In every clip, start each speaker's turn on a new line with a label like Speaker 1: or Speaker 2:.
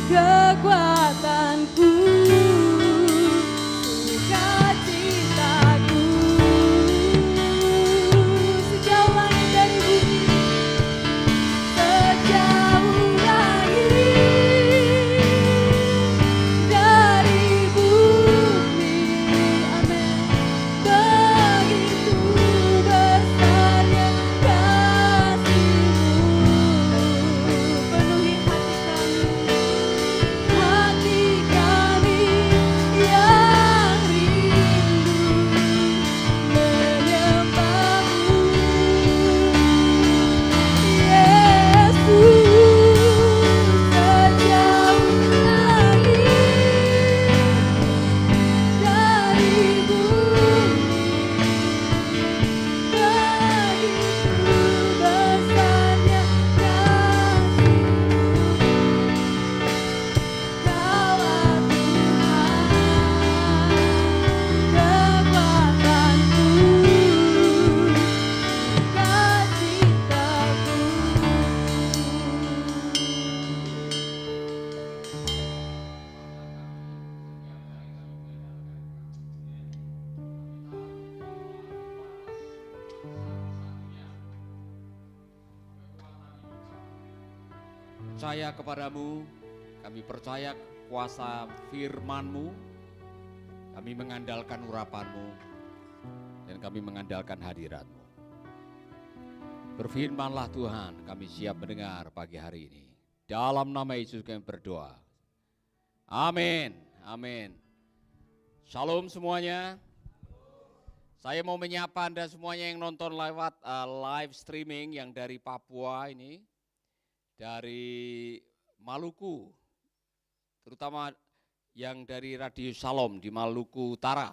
Speaker 1: kekuatanku, sukacitaku. Sejauh langit dari bumi, sejauh langit dari bumi, amin. Begitu besarnya kasih-Mu, penuhi hati kami yang rindu menyembah-Mu, Yesus. Sejauh langit dari bumi, begitu besarnya kasih-Mu. Kaulah Tuhan, kekuatanku,
Speaker 2: Percaya kepadamu, kami percaya kuasa firman-Mu, kami mengandalkan urapan-Mu, dan kami mengandalkan hadirat-Mu. Berfirmanlah Tuhan, kami siap mendengar pagi hari ini. Dalam nama Yesus kami berdoa. Amin, amin. Shalom semuanya. Saya mau menyapa Anda semuanya yang nonton lewat live streaming yang dari Papua ini, dari Maluku, terutama yang dari Radio Shalom di Maluku Utara.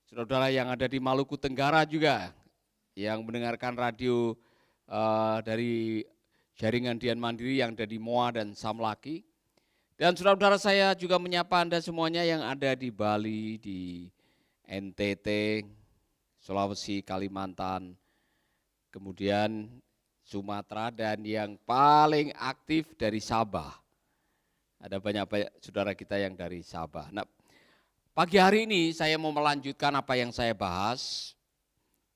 Speaker 2: Saudara-saudara yang ada di Maluku Tenggara juga, yang mendengarkan radio dari jaringan Dian Mandiri yang ada di Moa dan Samlaki. Dan saudara-saudara saya juga menyapa Anda semuanya yang ada di Bali, di NTT, Sulawesi, Kalimantan, kemudian Sumatera, dan yang paling aktif dari Sabah. Ada banyak saudara kita yang dari Sabah. Nah, pagi hari ini saya mau melanjutkan apa yang saya bahas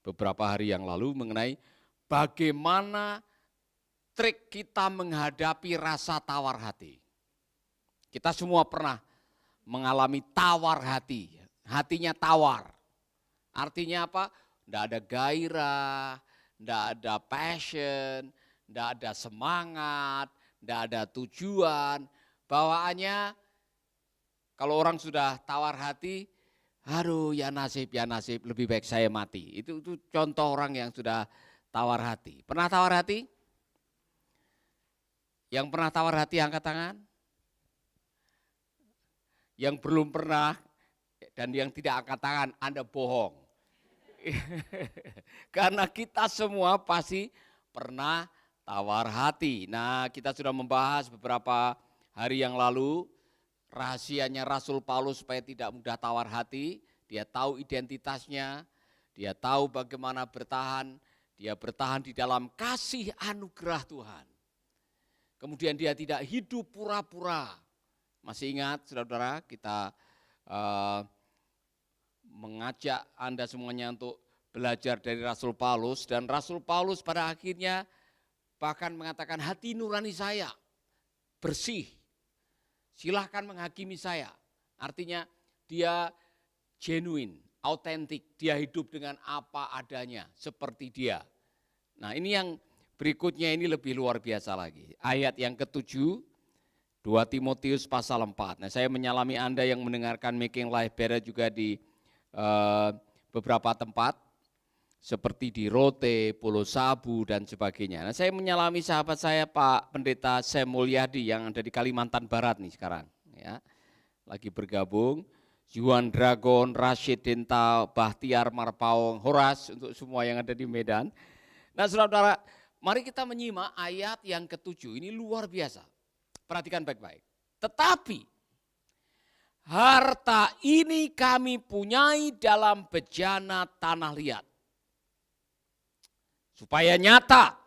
Speaker 2: beberapa hari yang lalu mengenai bagaimana trik kita menghadapi rasa tawar hati. Kita semua pernah mengalami tawar hati, hatinya tawar. Artinya apa? Tidak ada gairah, tidak ada passion, tidak ada semangat, tidak ada tujuan. Bawaannya kalau orang sudah tawar hati, aduh ya nasib, lebih baik saya mati. Itu contoh orang yang sudah tawar hati. Pernah tawar hati? Yang pernah tawar hati angkat tangan. Yang belum pernah dan yang tidak angkat tangan, Anda bohong. Karena kita semua pasti pernah tawar hati. Nah, kita sudah membahas beberapa hari yang lalu rahasianya Rasul Paulus supaya tidak mudah tawar hati. Dia tahu identitasnya, dia tahu bagaimana bertahan, dia bertahan di dalam kasih anugerah Tuhan. Kemudian dia tidak hidup pura-pura. Masih ingat saudara-saudara, kita mengajak Anda semuanya untuk belajar dari Rasul Paulus, dan Rasul Paulus pada akhirnya bahkan mengatakan hati nurani saya bersih, silahkan menghakimi saya. Artinya dia genuine, autentik, dia hidup dengan apa adanya seperti dia. Nah, ini yang berikutnya ini lebih luar biasa lagi. Ayat yang ke-7, 2 Timotius pasal 4. Nah, saya menyalami Anda yang mendengarkan Making Life Better juga di beberapa tempat, seperti di Rote, Pulau Sabu, dan sebagainya. Nah, saya menyalami sahabat saya Pak Pendeta Sam Mulyadi yang ada di Kalimantan Barat nih sekarang. Ya, lagi bergabung, Yuan Dragon, Rashid Denta, Bahtiar Marpaong, Horas, untuk semua yang ada di Medan. Nah, saudara-saudara, mari kita menyimak ayat yang ke-7, ini luar biasa. Perhatikan baik-baik. Tetapi harta ini kami punyai dalam bejana tanah liat, supaya nyata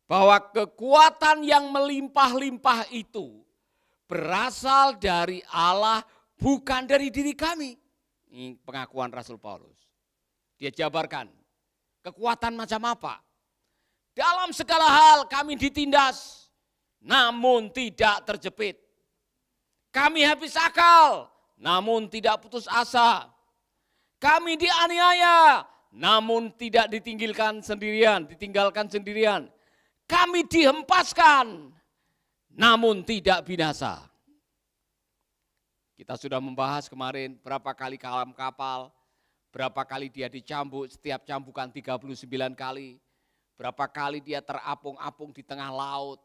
Speaker 2: bahwa kekuatan yang melimpah-limpah itu berasal dari Allah, bukan dari diri kami. Ini pengakuan Rasul Paulus. Dia jabarkan, kekuatan macam apa? Dalam segala hal kami ditindas, namun tidak terjepit. Kami habis akal, namun tidak putus asa. Kami dianiaya, namun tidak ditinggalkan sendirian. Kami dihempaskan, namun tidak binasa. Kita sudah membahas kemarin berapa kali kapal, berapa kali dia dicambuk, setiap cambukan 39 kali. Berapa kali dia terapung-apung di tengah laut.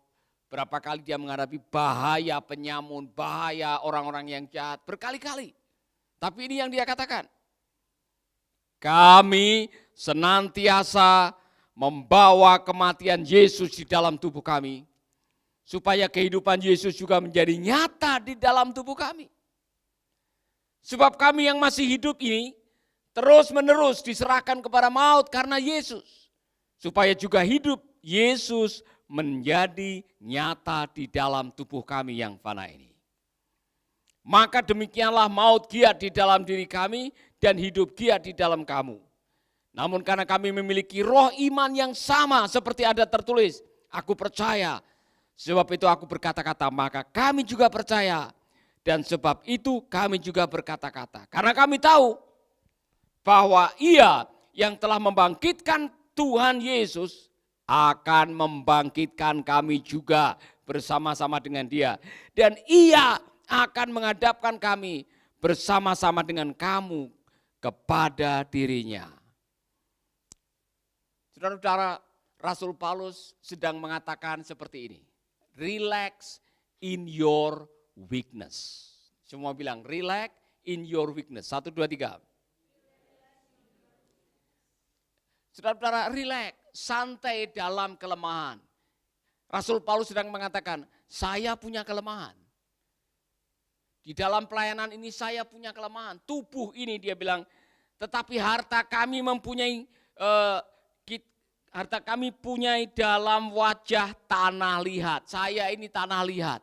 Speaker 2: Berapa kali dia menghadapi bahaya penyamun, bahaya orang-orang yang jahat, berkali-kali. Tapi ini yang dia katakan. Kami senantiasa membawa kematian Yesus di dalam tubuh kami. Supaya kehidupan Yesus juga menjadi nyata di dalam tubuh kami. Sebab kami yang masih hidup ini terus menerus diserahkan kepada maut karena Yesus. Supaya juga hidup Yesus menjadi nyata di dalam tubuh kami yang fana ini. Maka demikianlah maut giat di dalam diri kami dan hidup giat di dalam kamu. Namun karena kami memiliki roh iman yang sama seperti ada tertulis, aku percaya, sebab itu aku berkata-kata, maka kami juga percaya. Dan sebab itu kami juga berkata-kata. Karena kami tahu bahwa Ia yang telah membangkitkan Tuhan Yesus akan membangkitkan kami juga bersama-sama dengan Dia. Dan Ia akan menghadapkan kami bersama-sama dengan kamu kepada dirinya. Saudara-saudara, Rasul Paulus sedang mengatakan seperti ini. Relax in your weakness. Semua bilang relax in your weakness. 1, 2, 3. Saudara-saudara, relax, santai dalam kelemahan. Rasul Paulus sedang mengatakan, saya punya kelemahan. Di dalam pelayanan ini saya punya kelemahan. Tubuh ini dia bilang, tetapi harta kami punyai dalam wajah tanah liat. Saya ini tanah liat.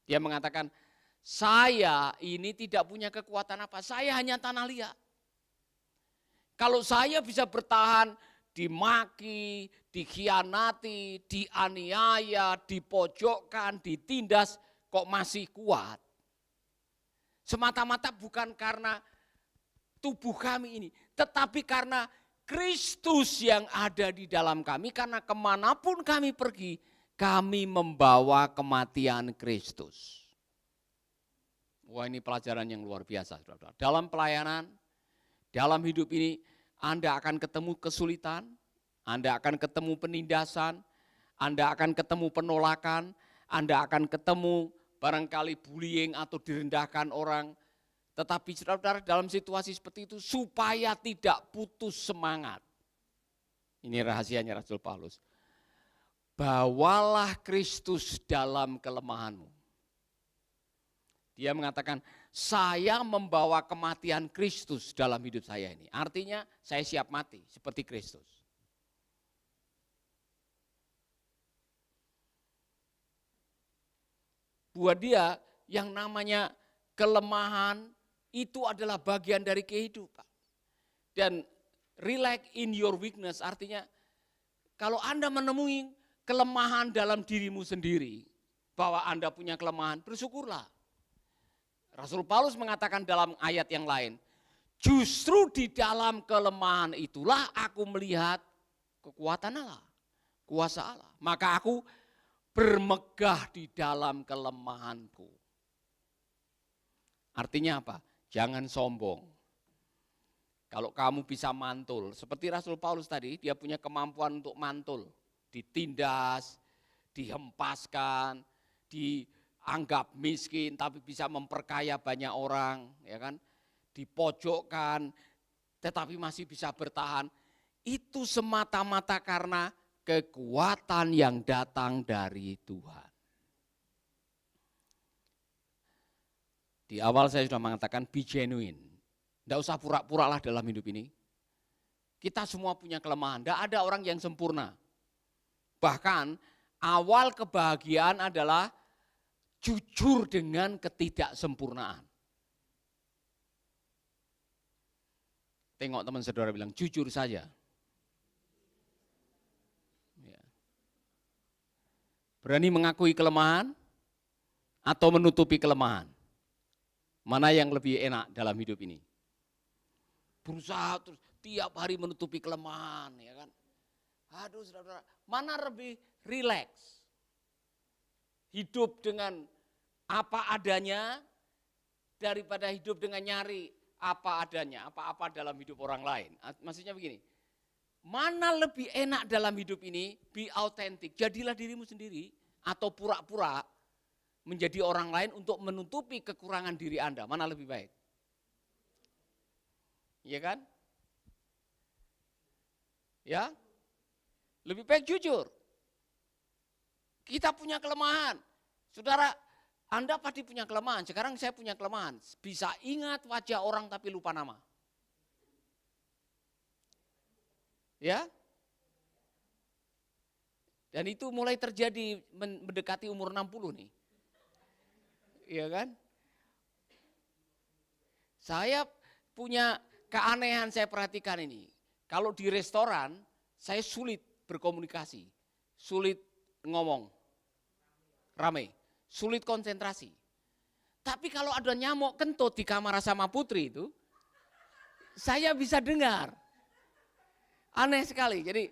Speaker 2: Dia mengatakan, saya ini tidak punya kekuatan apa, saya hanya tanah liat. Kalau saya bisa bertahan dimaki, dikhianati, dianiaya, dipojokkan, ditindas, kok masih kuat. Semata-mata bukan karena tubuh kami ini, tetapi karena Kristus yang ada di dalam kami, karena kemanapun kami pergi, kami membawa kematian Kristus. Wah, ini pelajaran yang luar biasa, saudara. Dalam pelayanan, dalam hidup ini, Anda akan ketemu kesulitan, Anda akan ketemu penindasan, Anda akan ketemu penolakan, Anda akan ketemu barangkali bullying atau direndahkan orang. Tetapi saudara-saudara, dalam situasi seperti itu supaya tidak putus semangat. Ini rahasianya Rasul Paulus. Bawalah Kristus dalam kelemahanmu. Dia mengatakan, saya membawa kematian Kristus dalam hidup saya ini. Artinya saya siap mati seperti Kristus. Buat dia yang namanya kelemahan itu adalah bagian dari kehidupan. Dan relax in your weakness artinya kalau Anda menemui kelemahan dalam dirimu sendiri, bahwa Anda punya kelemahan, bersyukurlah. Rasul Paulus mengatakan dalam ayat yang lain, justru di dalam kelemahan itulah aku melihat kekuatan Allah, kuasa Allah. Maka aku bermegah di dalam kelemahanku. Artinya apa? Jangan sombong. Kalau kamu bisa mantul, seperti Rasul Paulus tadi, dia punya kemampuan untuk mantul, ditindas, dihempaskan, dianggap miskin tapi bisa memperkaya banyak orang, ya kan? Dipojokkan tetapi masih bisa bertahan. Itu semata-mata karena kekuatan yang datang dari Tuhan. Di awal saya sudah mengatakan be genuine. Tidak usah pura-pura lah dalam hidup ini. Kita semua punya kelemahan, tidak ada orang yang sempurna. Bahkan awal kebahagiaan adalah jujur dengan ketidaksempurnaan. Tengok teman saudara bilang, jujur saja. Ya. Berani mengakui kelemahan atau menutupi kelemahan. Mana yang lebih enak dalam hidup ini? Berusaha terus tiap hari menutupi kelemahan, ya kan? Aduh, saudara, mana lebih rileks? Hidup dengan apa adanya daripada hidup dengan nyari apa adanya, apa-apa dalam hidup orang lain. Maksudnya begini, mana lebih enak dalam hidup ini? Be authentic, jadilah dirimu sendiri atau pura-pura menjadi orang lain untuk menutupi kekurangan diri Anda. Mana lebih baik? Iya kan? Ya? Lebih baik jujur. Kita punya kelemahan. Saudara, Anda pasti punya kelemahan. Sekarang saya punya kelemahan. Bisa ingat wajah orang tapi lupa nama. Ya? Dan itu mulai terjadi mendekati umur 60 nih. Iya kan? Saya punya keanehan, saya perhatikan ini. Kalau di restoran, saya sulit berkomunikasi, sulit ngomong, rame, sulit konsentrasi. Tapi kalau ada nyamuk kentut di kamar sama putri itu, saya bisa dengar. Aneh sekali. Jadi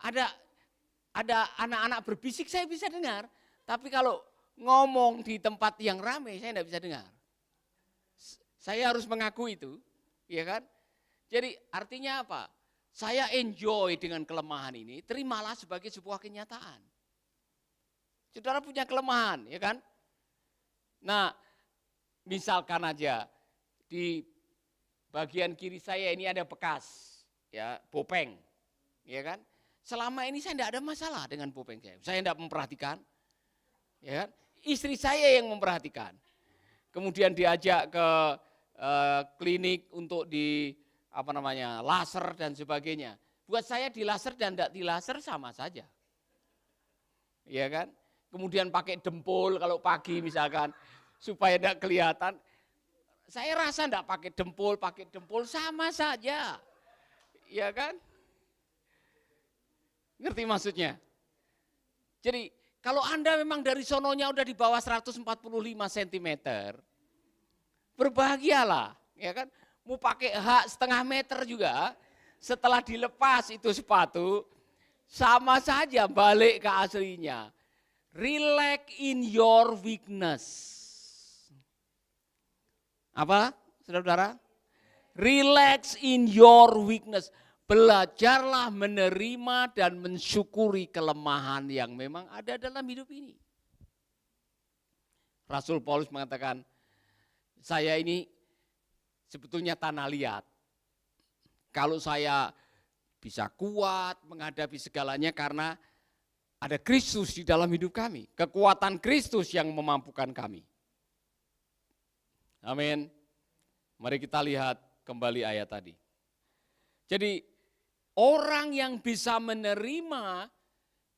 Speaker 2: ada anak-anak berbisik saya bisa dengar, tapi kalau ngomong di tempat yang ramai saya tidak bisa dengar. Saya harus mengaku itu, ya kan? Jadi artinya apa? Saya enjoy dengan kelemahan ini, terimalah sebagai sebuah kenyataan. Saudara punya kelemahan, ya kan? Nah, misalkan aja di bagian kiri saya ini ada bekas, ya, bopeng, ya kan? Selama ini saya tidak ada masalah dengan bopeng saya tidak memperhatikan, ya kan? Istri saya yang memperhatikan. Kemudian diajak ke klinik untuk laser dan sebagainya. Buat saya di laser dan tidak di laser sama saja. Iya kan? Kemudian pakai dempul kalau pagi misalkan supaya tidak kelihatan. Saya rasa tidak pakai dempul sama saja. Iya kan? Ngerti maksudnya? Jadi kalau Anda memang dari sononya udah di bawah 145 cm, berbahagialah, ya kan? Mau pakai setengah meter juga, setelah dilepas itu sepatu, sama saja balik ke aslinya. Relax in your weakness. Apa, saudara-saudara? Relax in your weakness. Belajarlah menerima dan mensyukuri kelemahan yang memang ada dalam hidup ini. Rasul Paulus mengatakan, saya ini sebetulnya tanah liat. Kalau saya bisa kuat menghadapi segalanya karena ada Kristus di dalam hidup kami. Kekuatan Kristus yang memampukan kami. Amin. Mari kita lihat kembali ayat tadi. Jadi orang yang bisa menerima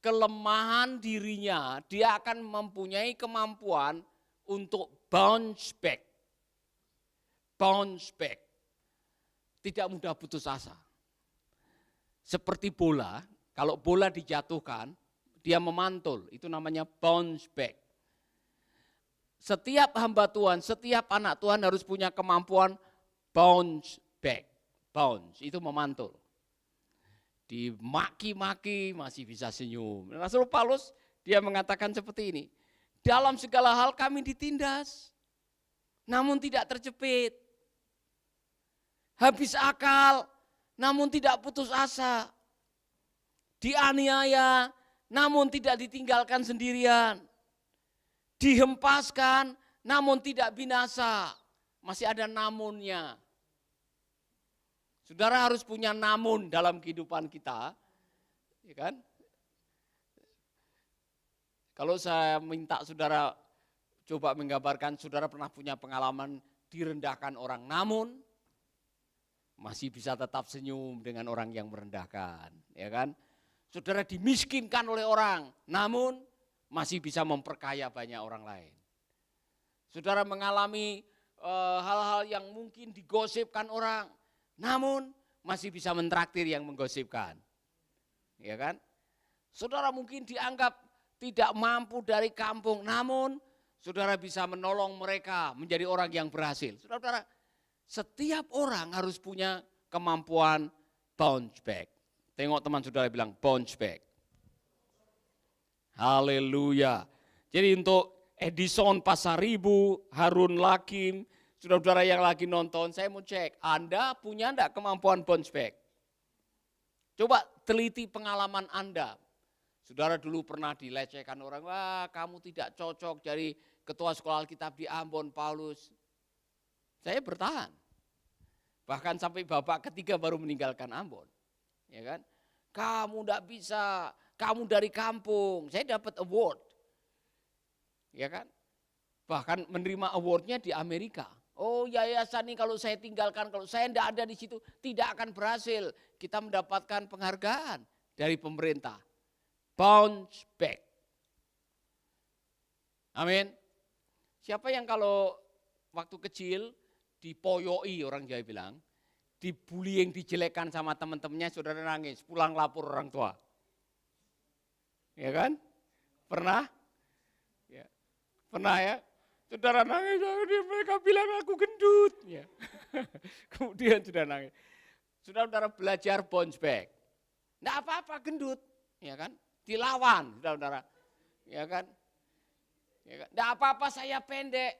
Speaker 2: kelemahan dirinya, dia akan mempunyai kemampuan untuk bounce back. Bounce back. Tidak mudah putus asa. Seperti bola, kalau bola dijatuhkan, dia memantul, itu namanya bounce back. Setiap hamba Tuhan, setiap anak Tuhan harus punya kemampuan bounce back. Bounce, itu memantul. Dimaki-maki masih bisa senyum. Rasul Paulus dia mengatakan seperti ini. Dalam segala hal kami ditindas, namun tidak terjepit. Habis akal, namun tidak putus asa. Dianiaya, namun tidak ditinggalkan sendirian. Dihempaskan, namun tidak binasa. Masih ada namunnya. Saudara harus punya namun dalam kehidupan kita, ya kan? Kalau saya minta saudara coba menggambarkan, saudara pernah punya pengalaman direndahkan orang, namun masih bisa tetap senyum dengan orang yang merendahkan, ya kan? Saudara dimiskinkan oleh orang, namun masih bisa memperkaya banyak orang lain. Saudara mengalami hal-hal yang mungkin digosipkan orang, namun masih bisa mentraktir yang menggosipkan. Ya kan? Saudara mungkin dianggap tidak mampu dari kampung, namun saudara bisa menolong mereka menjadi orang yang berhasil. Saudara, setiap orang harus punya kemampuan bounce back. Tengok teman saudara bilang bounce back. Haleluya. Jadi untuk Edison Pasaribu, Harun Lakim, saudara-saudara yang lagi nonton, saya mau cek, Anda punya enggak kemampuan bounce back? Coba teliti pengalaman Anda. Saudara dulu pernah dilecehkan orang, wah kamu tidak cocok jadi ketua sekolah Alkitab di Ambon, Paulus. Saya bertahan. Bahkan sampai bapak ketiga baru meninggalkan Ambon. Ya kan? Kamu enggak bisa, kamu dari kampung. Saya dapat award. Ya kan? Bahkan menerima awardnya di Amerika. Oh yayasan ini kalau saya tinggalkan, kalau saya tidak ada di situ tidak akan berhasil. Kita mendapatkan penghargaan dari pemerintah. Bounce back. Amin. Siapa yang kalau waktu kecil dipoyoi orang Jawa bilang, dibullying, dijelekkan sama teman-temannya, saudara nangis, pulang lapor orang tua. Ya kan? Pernah? Ya. Pernah ya? Saudara nangis, mereka bilang aku gendut. Ya. Kemudian sudah nangis. Saudara-saudara belajar bounce back. Enggak apa-apa gendut, ya kan? Dilawan, saudara-saudara. Ya kan? Ya kan? Enggak apa-apa saya pendek.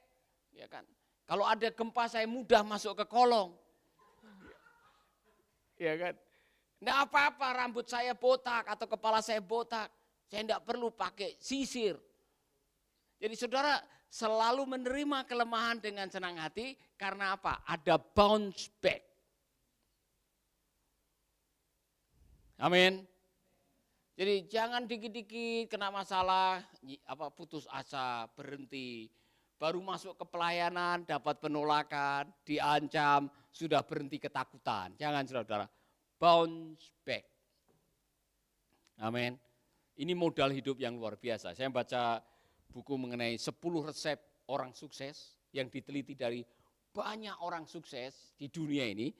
Speaker 2: Ya kan? Kalau ada gempa saya mudah masuk ke kolong. Ya kan? Enggak apa-apa rambut saya botak atau kepala saya botak. Saya enggak perlu pakai sisir. Jadi saudara selalu menerima kelemahan dengan senang hati karena apa? Ada bounce back. Amin. Jadi jangan dikit-dikit kena masalah, putus asa, berhenti. Baru masuk ke pelayanan, dapat penolakan, diancam, sudah berhenti ketakutan. Jangan saudara, bounce back. Amin. Ini modal hidup yang luar biasa. Saya baca buku mengenai 10 resep orang sukses yang diteliti dari banyak orang sukses di dunia ini.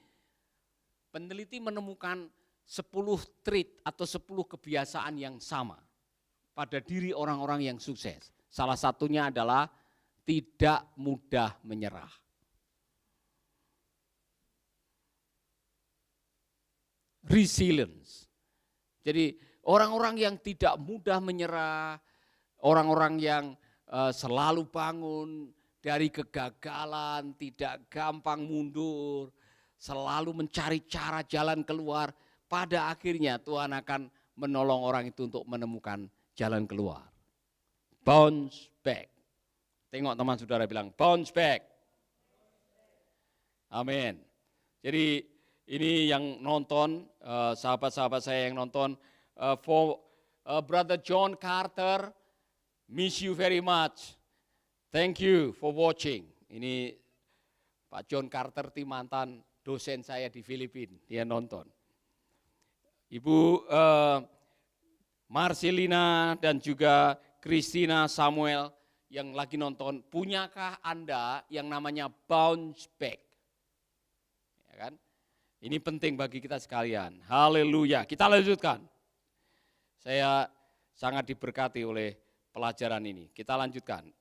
Speaker 2: Peneliti menemukan 10 trait atau 10 kebiasaan yang sama pada diri orang-orang yang sukses. Salah satunya adalah tidak mudah menyerah. Resilience. Jadi orang-orang yang tidak mudah menyerah, orang-orang yang selalu bangun dari kegagalan, tidak gampang mundur, selalu mencari cara jalan keluar, pada akhirnya Tuhan akan menolong orang itu untuk menemukan jalan keluar. Bounce back. Tengok teman saudara bilang, bounce back. Amin. Jadi ini yang nonton, sahabat-sahabat saya yang nonton, for Brother John Carter, miss you very much. Thank you for watching. Ini Pak John Carter, mantan dosen saya di Filipina, dia nonton. Ibu Marcelina dan juga Christina Samuel yang lagi nonton, punyakah Anda yang namanya bounce back? Ya kan? Ini penting bagi kita sekalian. Haleluya. Kita lanjutkan. Saya sangat diberkati oleh pelajaran ini. Kita lanjutkan.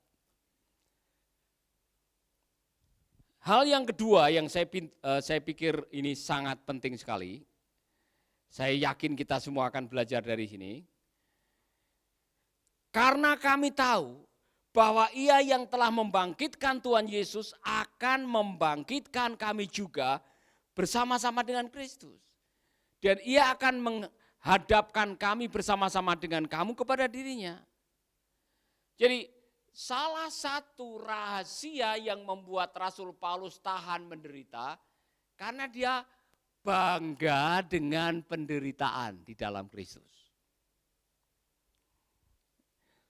Speaker 2: Hal yang kedua yang saya pikir ini sangat penting sekali. Saya yakin kita semua akan belajar dari sini. Karena kami tahu bahwa Ia yang telah membangkitkan Tuhan Yesus akan membangkitkan kami juga bersama-sama dengan Kristus. Dan Ia akan menghadapkan kami bersama-sama dengan kamu kepada dirinya. Jadi salah satu rahasia yang membuat Rasul Paulus tahan menderita, karena dia bangga dengan penderitaan di dalam Kristus.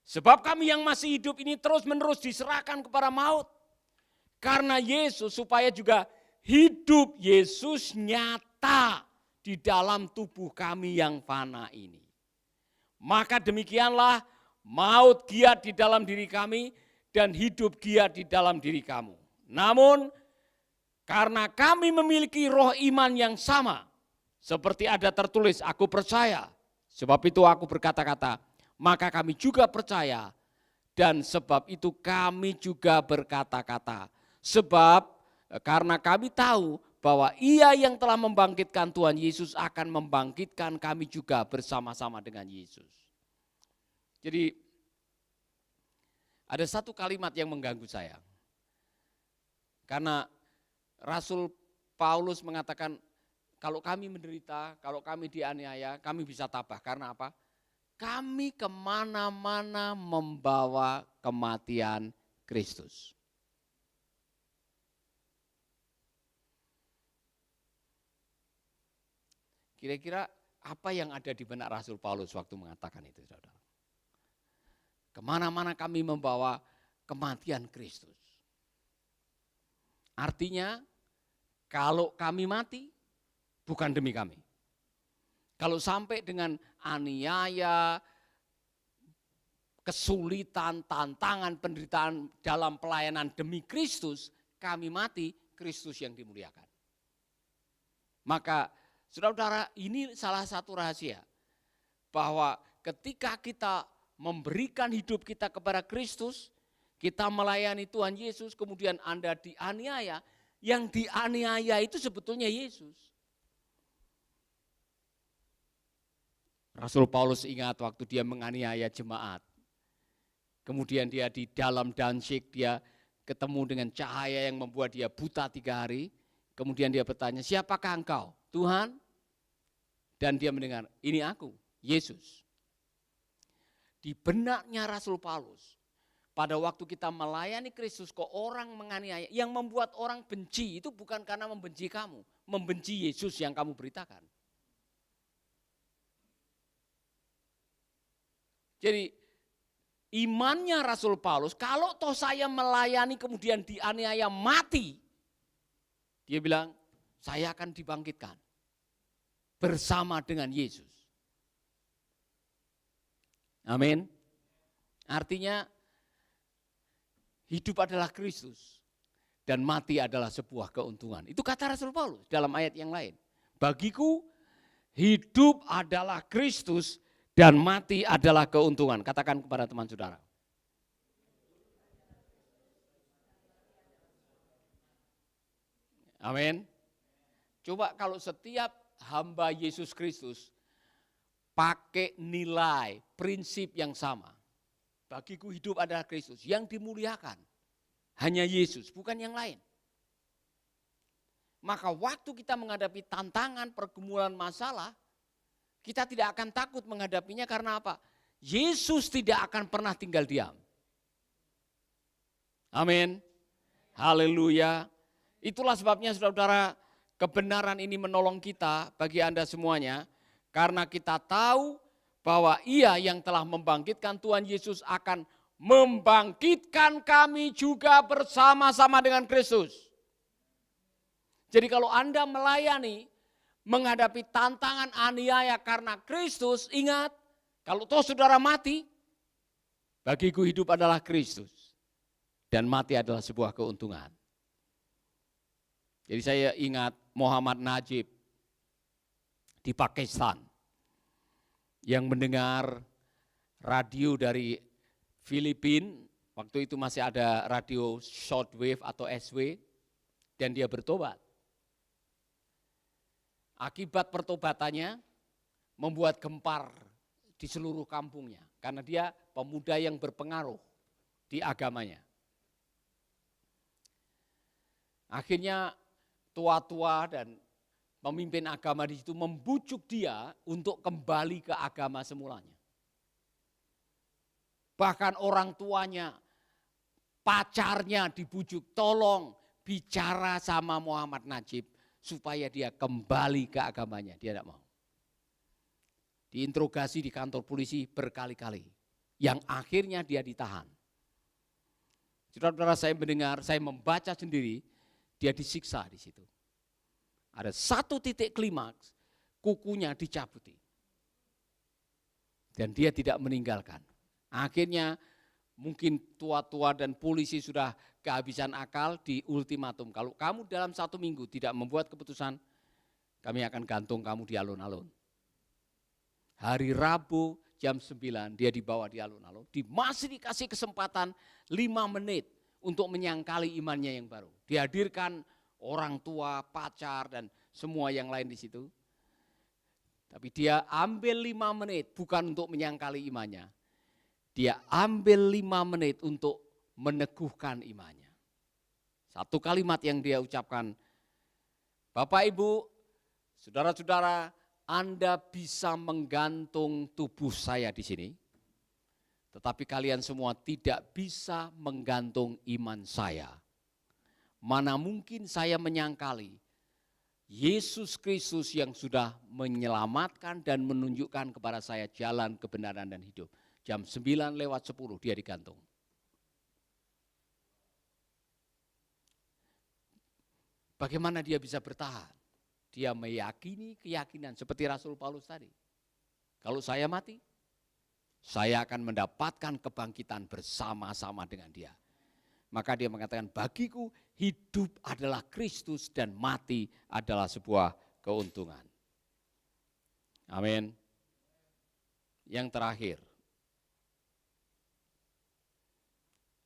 Speaker 2: Sebab kami yang masih hidup ini terus-menerus diserahkan kepada maut. Karena Yesus, supaya juga hidup Yesus nyata di dalam tubuh kami yang fana ini. Maka demikianlah maut giat di dalam diri kami, dan hidup giat di dalam diri kamu. Namun, karena kami memiliki roh iman yang sama, seperti ada tertulis, aku percaya, sebab itu aku berkata-kata, maka kami juga percaya, dan sebab itu kami juga berkata-kata. Sebab karena kami tahu bahwa Ia yang telah membangkitkan Tuhan Yesus akan membangkitkan kami juga bersama-sama dengan Yesus. Jadi ada satu kalimat yang mengganggu saya. Karena Rasul Paulus mengatakan, kalau kami menderita, kalau kami dianiaya, kami bisa tabah. Karena apa? Kami kemana-mana membawa kematian Kristus. Kira-kira apa yang ada di benak Rasul Paulus waktu mengatakan itu, saudara? Kemana-mana kami membawa kematian Kristus. Artinya, kalau kami mati, bukan demi kami. Kalau sampai dengan aniaya, kesulitan, tantangan, penderitaan dalam pelayanan demi Kristus, kami mati, Kristus yang dimuliakan. Maka, saudara-saudara, ini salah satu rahasia. Bahwa ketika kita memberikan hidup kita kepada Kristus, kita melayani Tuhan Yesus, kemudian Anda dianiaya, yang dianiaya itu sebetulnya Yesus. Rasul Paulus ingat waktu dia menganiaya jemaat. Kemudian dia di dalam Danzig, dia ketemu dengan cahaya yang membuat dia buta 3 hari. Kemudian dia bertanya, siapakah engkau? Tuhan? Dan dia mendengar, ini aku, Yesus. Di benaknya Rasul Paulus, pada waktu kita melayani Kristus kok orang menganiaya, yang membuat orang benci itu bukan karena membenci kamu, membenci Yesus yang kamu beritakan. Jadi imannya Rasul Paulus, kalau toh saya melayani kemudian dianiaya mati, dia bilang saya akan dibangkitkan bersama dengan Yesus. Amin. Artinya hidup adalah Kristus dan mati adalah sebuah keuntungan. Itu kata Rasul Paulus dalam ayat yang lain. Bagiku hidup adalah Kristus dan mati adalah keuntungan. Katakan kepada teman saudara. Amin. Coba kalau setiap hamba Yesus Kristus pakai nilai, prinsip yang sama. Bagiku hidup adalah Kristus, yang dimuliakan hanya Yesus, bukan yang lain. Maka waktu kita menghadapi tantangan, pergumulan, masalah, kita tidak akan takut menghadapinya karena apa? Yesus tidak akan pernah tinggal diam. Amin. Haleluya. Itulah sebabnya saudara-saudara, kebenaran ini menolong kita bagi Anda semuanya. Karena kita tahu bahwa Ia yang telah membangkitkan Tuhan Yesus akan membangkitkan kami juga bersama-sama dengan Kristus. Jadi kalau Anda melayani, menghadapi tantangan aniaya karena Kristus, ingat, kalau toh saudara mati, bagiku hidup adalah Kristus. Dan mati adalah sebuah keuntungan. Jadi saya ingat Muhammad Najib di Pakistan yang mendengar radio dari Filipina, waktu itu masih ada radio shortwave atau SW, dan dia bertobat. Akibat pertobatannya membuat gempar di seluruh kampungnya, karena dia pemuda yang berpengaruh di agamanya. Akhirnya tua-tua dan pemimpin agama di situ membujuk dia untuk kembali ke agama semulanya. Bahkan orang tuanya, pacarnya dibujuk, tolong bicara sama Muhammad Najib supaya dia kembali ke agamanya. Dia tidak mau. Diinterogasi di kantor polisi berkali-kali, yang akhirnya dia ditahan. Saudara-saudara, saya mendengar, saya membaca sendiri, dia disiksa di situ. Ada satu titik klimaks, kukunya dicabuti. Dan dia tidak meninggalkan. Akhirnya mungkin tua-tua dan polisi sudah kehabisan akal, di ultimatum. Kalau kamu dalam 1 minggu tidak membuat keputusan, kami akan gantung kamu di alun-alun. Hari Rabu jam 9 dia dibawa di alun-alun, masih dikasih kesempatan 5 menit untuk menyangkali imannya yang baru. Dihadirkan orang tua, pacar, dan semua yang lain di situ. Tapi dia ambil 5 menit bukan untuk menyangkali imannya. Dia ambil 5 menit untuk meneguhkan imannya. Satu kalimat yang dia ucapkan, Bapak Ibu, saudara-saudara, Anda bisa menggantung tubuh saya di sini, tetapi kalian semua tidak bisa menggantung iman saya. Mana mungkin saya menyangkali Yesus Kristus yang sudah menyelamatkan dan menunjukkan kepada saya jalan kebenaran dan hidup. Jam 9:10 dia digantung. Bagaimana dia bisa bertahan? Dia meyakini keyakinan seperti Rasul Paulus tadi. Kalau saya mati, saya akan mendapatkan kebangkitan bersama-sama dengan dia. Maka dia mengatakan, bagiku hidup adalah Kristus dan mati adalah sebuah keuntungan. Amin. Yang terakhir,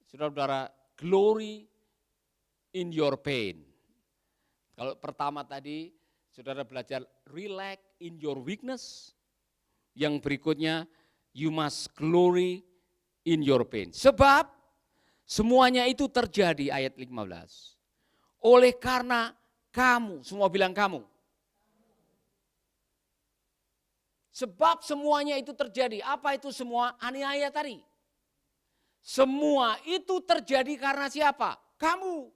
Speaker 2: saudara-saudara, glory in your pain. Kalau pertama tadi, saudara belajar relax in your weakness. Yang berikutnya, you must glory in your pain. Sebab semuanya itu terjadi, ayat 15. Oleh karena kamu, semua bilang kamu. Sebab semuanya itu terjadi. Apa itu semua? Aniaya tadi. Semua itu terjadi karena siapa? Kamu.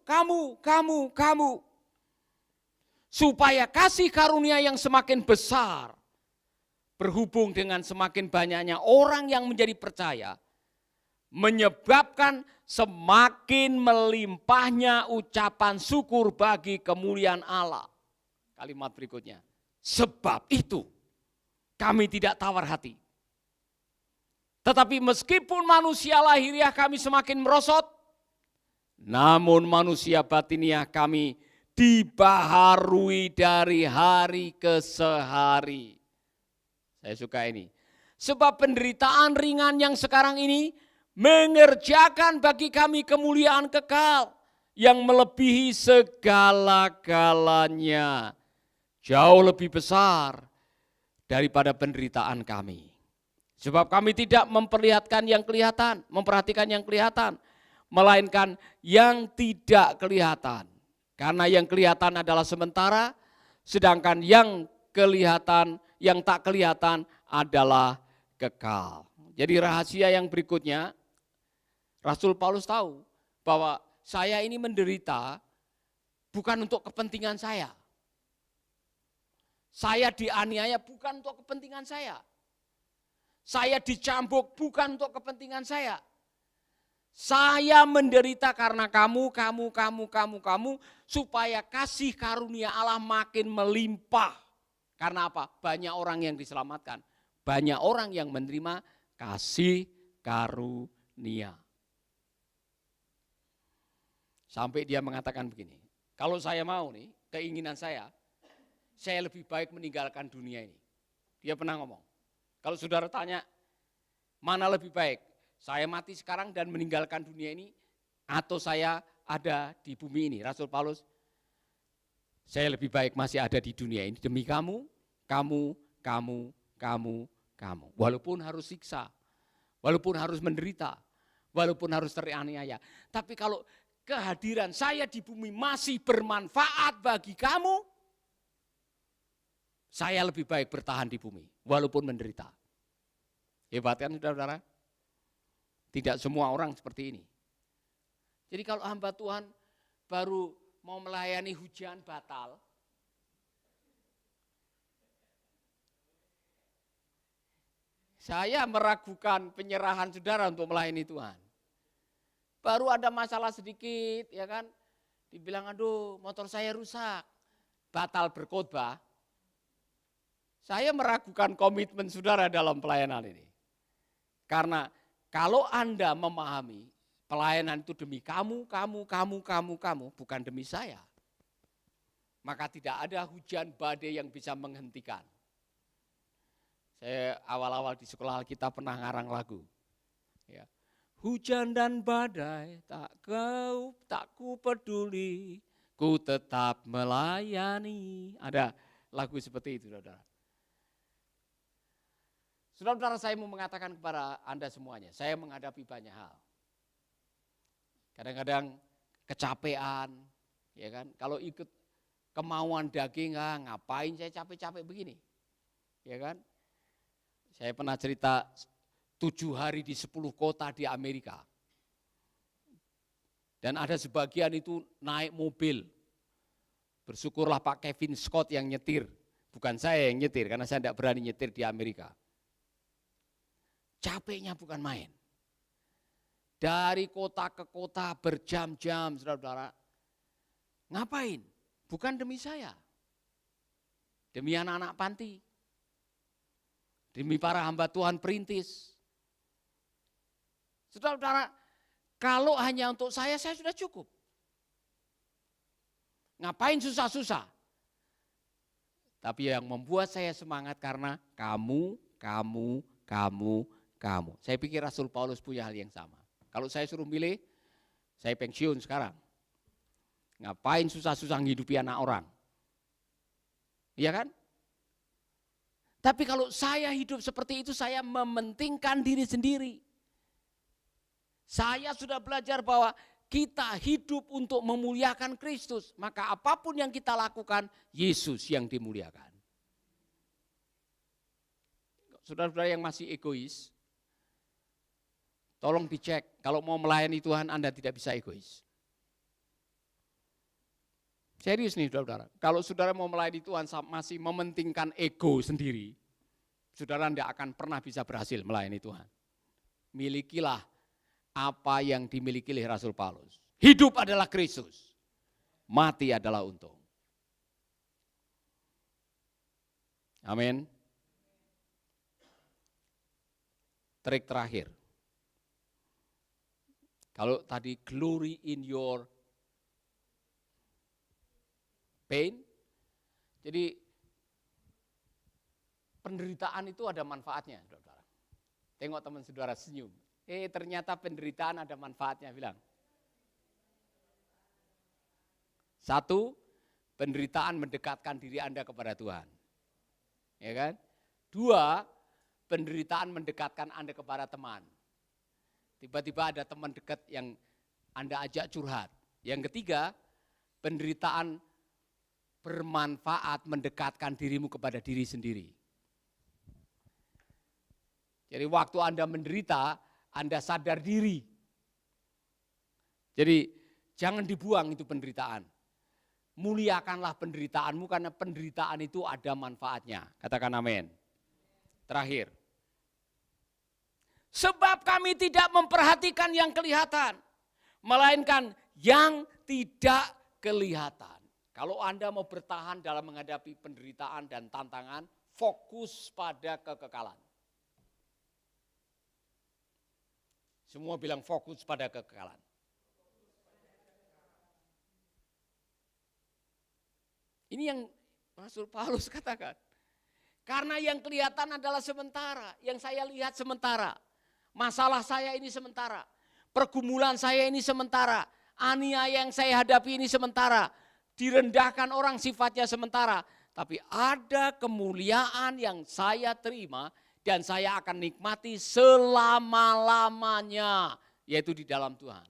Speaker 2: Supaya kasih karunia yang semakin besar, berhubung dengan semakin banyaknya orang yang menjadi percaya, menyebabkan semakin melimpahnya ucapan syukur bagi kemuliaan Allah. Kalimat berikutnya, sebab itu kami tidak tawar hati. Tetapi meskipun manusia lahiriah kami semakin merosot, namun manusia batiniah kami dibaharui dari hari ke hari. Saya suka ini. Sebab penderitaan ringan yang sekarang ini mengerjakan bagi kami kemuliaan kekal yang melebihi segala-galanya. Jauh lebih besar daripada penderitaan kami. Sebab kami tidak memperlihatkan yang kelihatan, memperhatikan yang kelihatan, melainkan yang tidak kelihatan. Karena yang kelihatan adalah sementara, sedangkan yang kelihatan, yang tak kelihatan adalah kekal. Jadi rahasia yang berikutnya, Rasul Paulus tahu bahwa saya ini menderita bukan untuk kepentingan saya. Saya dianiaya bukan untuk kepentingan saya. Saya dicambuk bukan untuk kepentingan saya. Saya menderita karena kamu, supaya kasih karunia Allah makin melimpah. Karena apa? Banyak orang yang diselamatkan. Banyak orang yang menerima kasih karunia. Sampai dia mengatakan begini, kalau saya mau nih, keinginan saya lebih baik meninggalkan dunia ini. Dia pernah ngomong, kalau saudara tanya, mana lebih baik? Saya mati sekarang dan meninggalkan dunia ini, atau saya ada di bumi ini. Rasul Paulus, saya lebih baik masih ada di dunia ini demi kamu. Walaupun harus siksa, walaupun harus menderita, walaupun harus teraniaya. Tapi kalau kehadiran saya di bumi masih bermanfaat bagi kamu, saya lebih baik bertahan di bumi, walaupun menderita. Hebat kan saudara-saudara? Tidak semua orang seperti ini. Jadi kalau hamba Tuhan baru mau melayani hujan batal, saya meragukan penyerahan saudara untuk melayani Tuhan. Baru ada masalah sedikit, ya kan? Dibilang, aduh motor saya rusak, batal berkhotbah. Saya meragukan komitmen saudara dalam pelayanan ini. Karena Kalau Anda memahami pelayanan itu demi kamu, bukan demi saya. Maka tidak ada hujan badai yang bisa menghentikan. Saya awal-awal di sekolah kita pernah ngarang lagu. Ya. Hujan dan badai tak ku peduli, ku tetap melayani. Ada lagu seperti itu, saudara. Saudara-saudara, saya mau mengatakan kepada Anda semuanya, saya menghadapi banyak hal. Kadang-kadang kecapean, ya kan? Kalau ikut kemauan daging, ngapain saya capek-capek begini? Ya kan? Saya pernah cerita 7 hari di 10 kota di Amerika. Dan ada sebagian itu naik mobil. Bersyukurlah Pak Kevin Scott yang nyetir. Bukan saya yang nyetir, karena saya tidak berani nyetir di Amerika. Capeknya bukan main. Dari kota ke kota berjam-jam, saudara-saudara. Ngapain? Bukan demi saya. Demi anak-anak panti. Demi para hamba Tuhan perintis. Saudara-saudara, kalau hanya untuk saya sudah cukup. Ngapain susah-susah? Tapi yang membuat saya semangat karena kamu. Saya pikir Rasul Paulus punya hal yang sama. Kalau saya suruh milih, saya pensiun sekarang. Ngapain susah-susah menghidupi anak orang? Iya kan? Tapi kalau saya hidup seperti itu, saya mementingkan diri sendiri. Saya sudah belajar bahwa kita hidup untuk memuliakan Kristus. Maka apapun yang kita lakukan, Yesus yang dimuliakan. Saudara-saudara yang masih egois, tolong dicek, kalau mau melayani Tuhan Anda tidak bisa egois. Serius nih saudara, kalau saudara mau melayani Tuhan masih mementingkan ego sendiri, saudara tidak akan pernah bisa berhasil melayani Tuhan. Milikilah apa yang dimiliki oleh Rasul Paulus. Hidup adalah Kristus, mati adalah untung. Amin. Trik terakhir. Kalau tadi glory in your pain, jadi penderitaan itu ada manfaatnya, saudara. Tengok teman saudara senyum. Ternyata penderitaan ada manfaatnya, bilang. 1, penderitaan mendekatkan diri Anda kepada Tuhan. Ya kan? 2, penderitaan mendekatkan Anda kepada teman. Tiba-tiba ada teman dekat yang Anda ajak curhat. Yang 3, penderitaan bermanfaat mendekatkan dirimu kepada diri sendiri. Jadi waktu Anda menderita, Anda sadar diri. Jadi jangan dibuang itu penderitaan. Muliakanlah penderitaanmu karena penderitaan itu ada manfaatnya. Katakan amin. Terakhir. Sebab kami tidak memperhatikan yang kelihatan, melainkan yang tidak kelihatan. Kalau Anda mau bertahan dalam menghadapi penderitaan dan tantangan, fokus pada kekekalan. Semua bilang fokus pada kekekalan. Ini yang Rasul Paulus katakan. Karena yang kelihatan adalah sementara, yang saya lihat sementara. Masalah saya ini sementara, pergumulan saya ini sementara, aniaya yang saya hadapi ini sementara, direndahkan orang sifatnya sementara. Tapi ada kemuliaan yang saya terima dan saya akan nikmati selama-lamanya, yaitu di dalam Tuhan.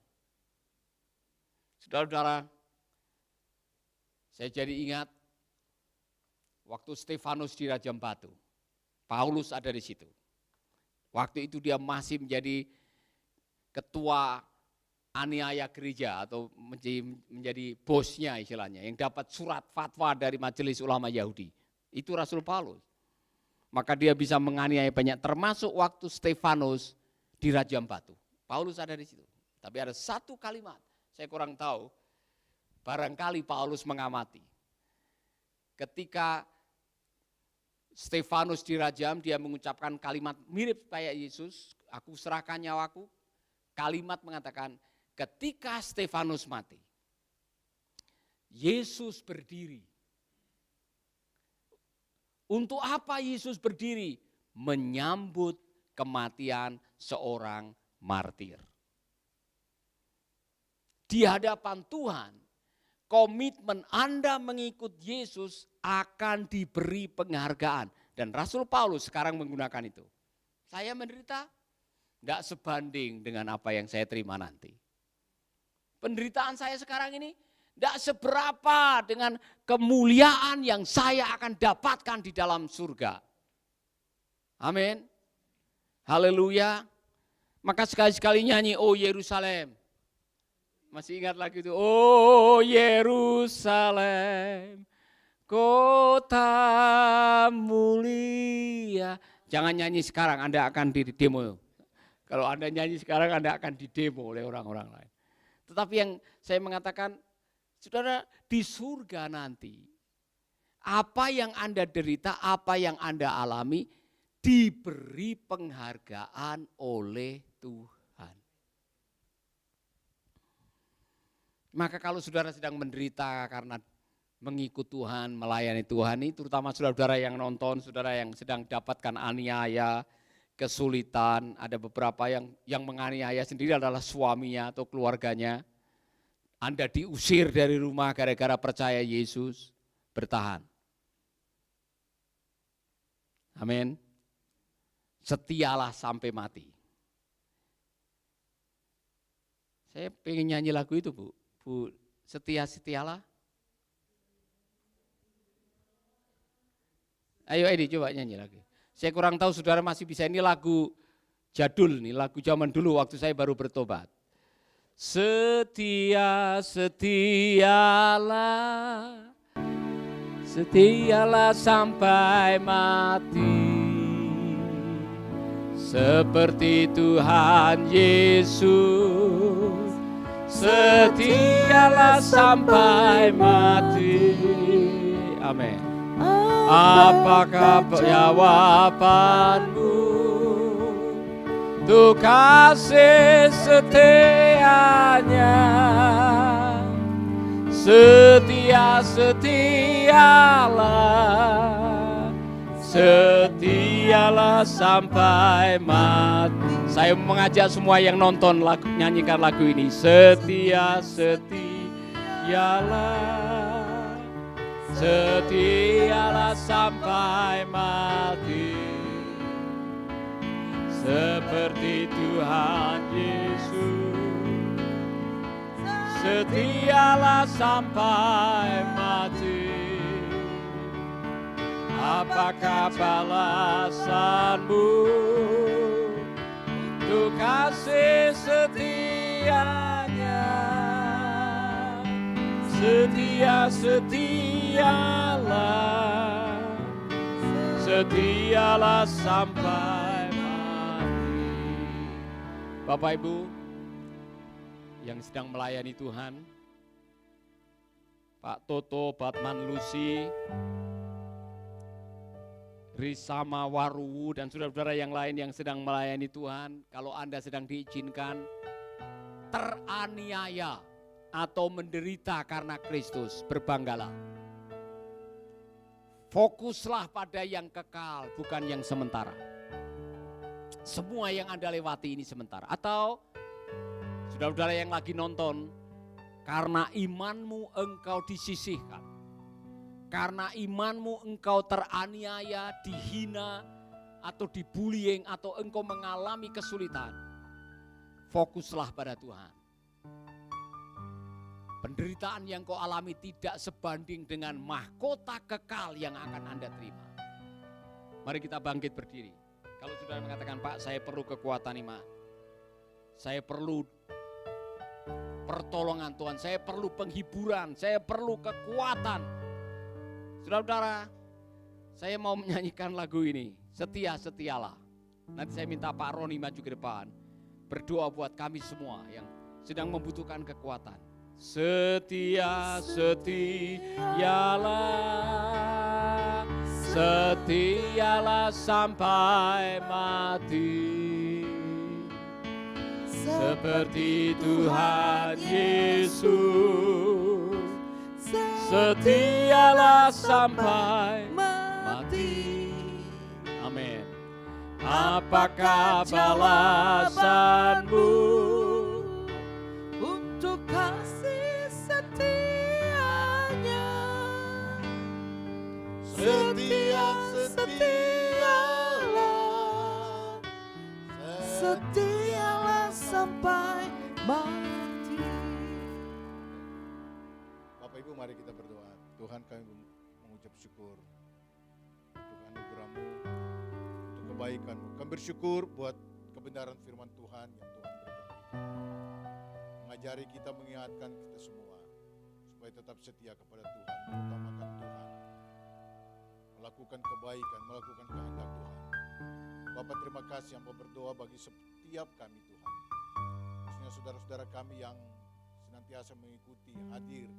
Speaker 2: Saudara-saudara, saya jadi ingat waktu Stefanus dirajam batu, Paulus ada di situ. Waktu itu dia masih menjadi ketua aniaya gereja atau menjadi bosnya istilahnya, yang dapat surat fatwa dari majelis ulama Yahudi. Itu Rasul Paulus. Maka dia bisa menganiaya banyak, termasuk waktu Stefanus dirajam batu. Paulus ada di situ. Tapi ada satu kalimat, saya kurang tahu, barangkali Paulus mengamati. Ketika Stefanus dirajam, dia mengucapkan kalimat mirip kayak Yesus, aku serahkan nyawaku. Kalimat mengatakan ketika Stefanus mati, Yesus berdiri. Untuk apa Yesus berdiri? Menyambut kematian seorang martir. Di hadapan Tuhan, komitmen Anda mengikut Yesus akan diberi penghargaan. Dan Rasul Paulus sekarang menggunakan itu. Saya menderita, tidak sebanding dengan apa yang saya terima nanti. Penderitaan saya sekarang ini tidak seberapa dengan kemuliaan yang saya akan dapatkan di dalam surga. Amin. Haleluya. Maka sekali-sekali nyanyi, oh Yerusalem. Masih ingat lagi itu, oh Yerusalem, kota mulia. Jangan nyanyi sekarang, Anda akan di demo. Kalau Anda nyanyi sekarang, Anda akan didemo oleh orang-orang lain. Tetapi yang saya mengatakan, saudara, di surga nanti, apa yang Anda derita, apa yang Anda alami, diberi penghargaan oleh Tuhan. Maka kalau saudara sedang menderita karena mengikut Tuhan, melayani Tuhan, ini terutama saudara-saudara yang nonton, saudara yang sedang dapatkan aniaya, kesulitan, ada beberapa yang menganiaya sendiri adalah suaminya atau keluarganya. Anda diusir dari rumah gara-gara percaya Yesus, bertahan. Amin. Setialah sampai mati. Saya pengen nyanyi lagu itu, Bu. Bu, setialah. Ayo ini coba nyanyi lagi. Saya kurang tahu saudara masih bisa, ini lagu jadul nih, lagu zaman dulu waktu saya baru bertobat. Setialah sampai mati. Seperti Tuhan Yesus. Setialah sampai mati. Amin. Apakah jawabanmu untuk kasih setianya? Setialah sampai mati. Saya mengajak semua yang nonton nyanyikan lgu ini. Setialah sampai mati. Seperti Tuhan Yesus. Setialah sampai mati. Apakah balasanmu untuk kasih setianya? Setialah sampai mati. Bapak Ibu yang sedang melayani Tuhan, Pak Toto, Batman Lucy, Risama Waruwu, dan saudara-saudara yang lain yang sedang melayani Tuhan, kalau Anda sedang diizinkan teraniaya atau menderita karena Kristus, berbanggalah. Fokuslah pada yang kekal, bukan yang sementara. Semua yang Anda lewati ini sementara. Atau saudara-saudara yang lagi nonton, karena imanmu engkau disisihkan. Karena imanmu engkau teraniaya, dihina, atau dibullying, atau engkau mengalami kesulitan. Fokuslah pada Tuhan. Penderitaan yang kau alami tidak sebanding dengan mahkota kekal yang akan Anda terima. Mari kita bangkit berdiri. Kalau sudah mengatakan, Pak, saya perlu kekuatan iman. Saya perlu pertolongan Tuhan, saya perlu penghiburan, saya perlu kekuatan. Saudara-saudara, saya mau menyanyikan lagu ini, Setialah. Nanti saya minta Pak Roni maju ke depan, berdoa buat kami semua yang sedang membutuhkan kekuatan. Setialah sampai mati. seperti Tuhan Yesus, setialah sampai mati. Amin. Apakah balasanmu
Speaker 3: untuk kasih setianya? Setialah sampai mati.
Speaker 4: Bapak Ibu, mari kita berdoa. Tuhan, kami mengucap syukur untuk anugerah-Mu, untuk kebaikan-Mu. Kami bersyukur buat kebenaran firman Tuhan yang Tuhan berikan. Mengajari kita, mengingatkan kita semua supaya tetap setia kepada Tuhan, mengutamakan Tuhan, melakukan kebaikan, melakukan kehendak Tuhan. Bapak, terima kasih yang mau berdoa bagi setiap kami Tuhan. Khususnya saudara-saudara kami yang senantiasa mengikuti, hadir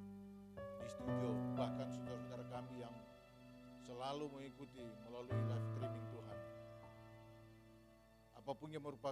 Speaker 4: di studio, bahkan saudara-saudara kami yang selalu mengikuti melalui live streaming Tuhan. Apapun yang merupakan